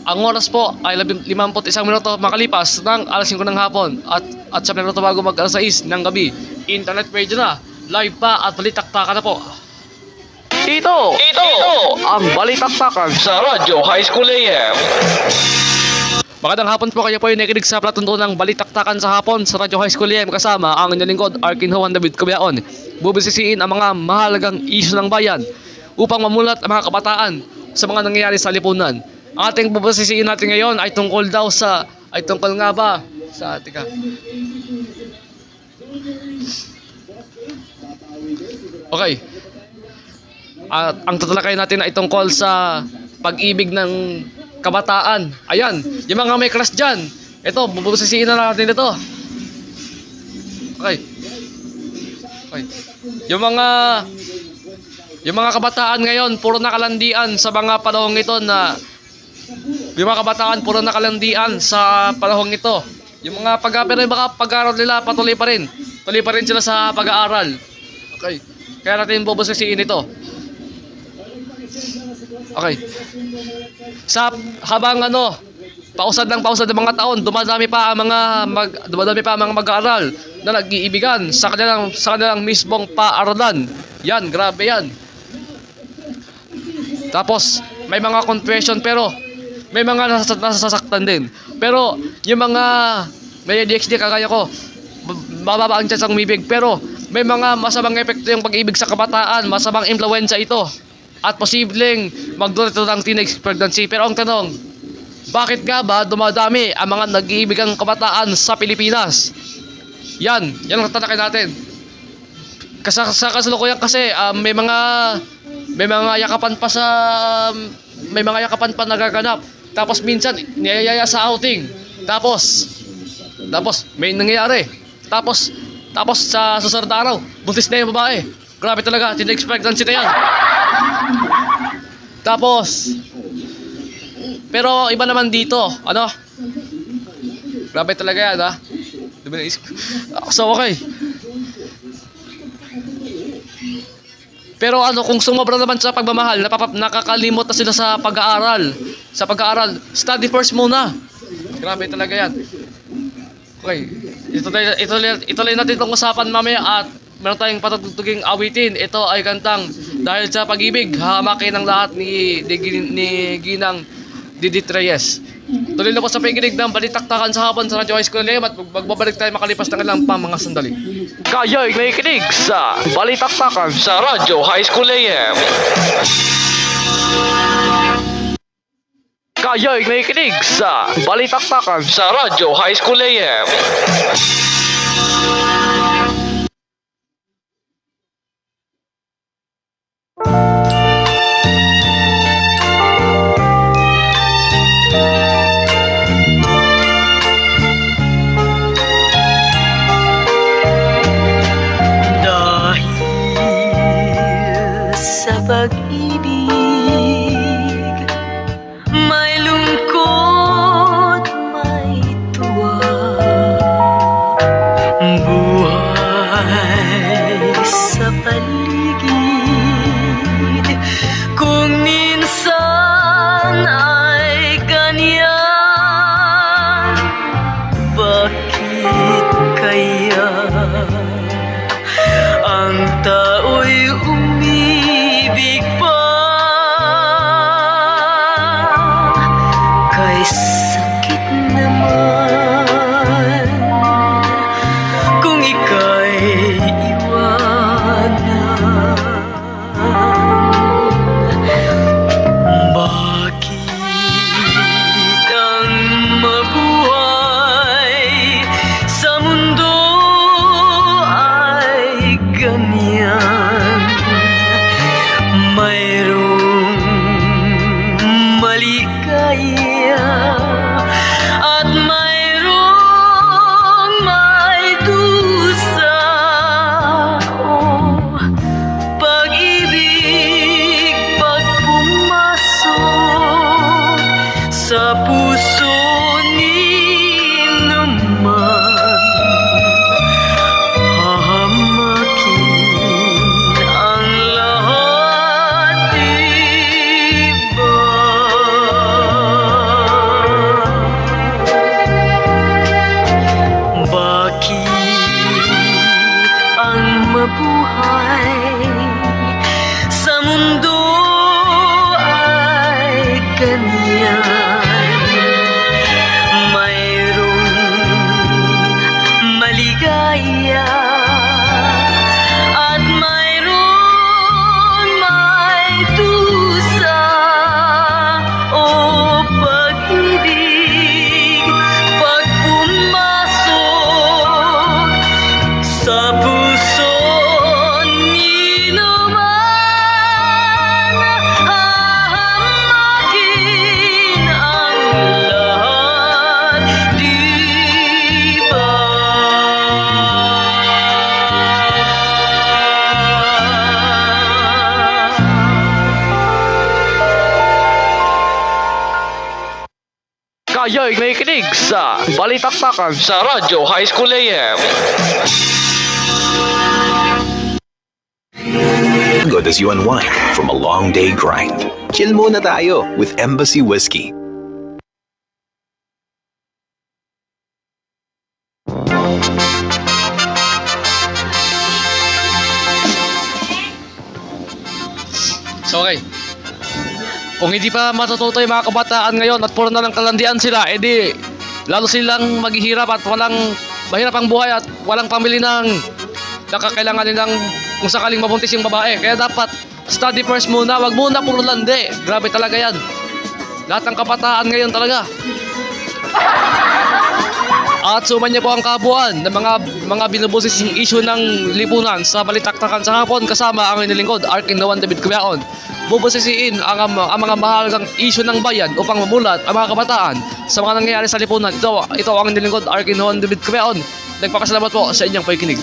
Ang oras po ay 51 minuto makalipas ng alas 5 ng hapon at sa minuto bago mag alas 6 ng gabi. Internet radio na, live pa at balitaktakan na po. Ito ang balitaktakan sa Radyo High School AM. Magandang hapon po, kayo po yung nakikinig sa platuntunang balitaktakan sa hapon sa Radyo High School AM kasama ang inyong lingkod, Arkin Juan David Cabiaon. Bubisisiin ang mga mahalagang isyu ng bayan upang mamulat ang mga kabataan sa mga nangyayari sa lipunan. Ang ating bubisisiin natin ngayon ay tungkol nga ba sa Okay. At ang tatalakayin natin ay tungkol sa pag-ibig ng kabataan. Ayan, yung mga may crush dyan. Ito, bubusisiin na natin ito. Okay. Yung mga kabataan ngayon, puro nakalandian sa mga panahong ito na Yung mga pag-aaral nila, patuloy pa rin. Tuloy pa rin sila sa pag-aaral. Okay. Kaya natin bubusisiin ito. Okay. Habang pausad ng mga taon, dumadami pa ang mga mag-aaral na nag-iibigan sa kanilang mismong paaralan. Yan, grabe yan. Tapos may mga confession pero may mga nasasaktan din. Pero yung mga may ADHD kagaya ko, mababa ang chance ang umibig, pero may mga masamang epekto yung pag-ibig sa kabataan, masamang impluwensya ito. At posibleng magdulot ito ng teenage pregnancy. Pero ang tanong, bakit nga ba dumadami ang mga nag-iibigang kabataan sa Pilipinas? Yan ang tatalakay natin. Sa kasalukuyan kasi may mga yakapan pa nagaganap. Tapos minsan niyayaya sa outing. Tapos may nangyayari. Tapos sa susunod na araw, buntis na yung babae. Grabe talaga, teenage pregnancy na yan. Tapos, pero iba naman dito, grabe talaga yan, ha? So, okay. Pero kung sumobra naman sa pagmamahal, nakakalimot na sila sa pag-aaral. Study first muna. Grabe talaga yan. Okay, ituloy natin itong usapan mamaya at meron tayong patutuging awitin. Ito ay kantang Dahil sa Pag-ibig, hahamakin ng lahat ni Ginang Didit Reyes. Tuloy na po sa pakikinig ng balitaktakan sa hapon sa Radyo High School AM at magbabalik tayo makalipas ng ilang pang mga sandali. Kayo'y nakikinig sa balitaktakan sa Radyo High School AM. Kayo'y nakikinig sa balitaktakan sa Radyo High School AM. Pag-ibig, may lungkot, may tuwa. Buhay sa paligid, kung minsan ay ganyan. Bakit kaya ang tao'y umibig pa? Kay sakit naman kung ika'y iwanan. Bakit ang mabuhay sa mundo ay ganyan? Mayroong maligaya at mayroong may dusa. Pag-ibig pag pumasok sa puso ni naman, hahamakin ang lahat, diba? Kayo'y may kinig sa Balitaktakan sa Radyo High School AM. Good as you unwind from a long day grind. Chill muna tayo with Embassy Whiskey. So okay. Kung hindi pa matututo yung mga kabataan ngayon at puro na lang kalandian sila, edi lalo silang maghihirap at mahirap ang buhay at walang pamili ng nakakailangan nilang kung sakaling mabuntis yung babae. Kaya dapat study first muna, wag muna puro landi. Grabe talaga yan. Lahat ng kabataan ngayon talaga. At suman niya po ang kabuuan ng mga binubusising issue ng lipunan sa Balitaktakan sa hapon kasama ang inyong lingkod, Arkin Nawan David Kuyaon. Bubusisiin ang mga mahalagang issue ng bayan upang mamulat ang mga kabataan sa mga nangyayari sa lipunan. Ito ang inyong lingkod, Arkin Nawan David Kuyaon. Nagpapasalamat po sa inyong pakikinig.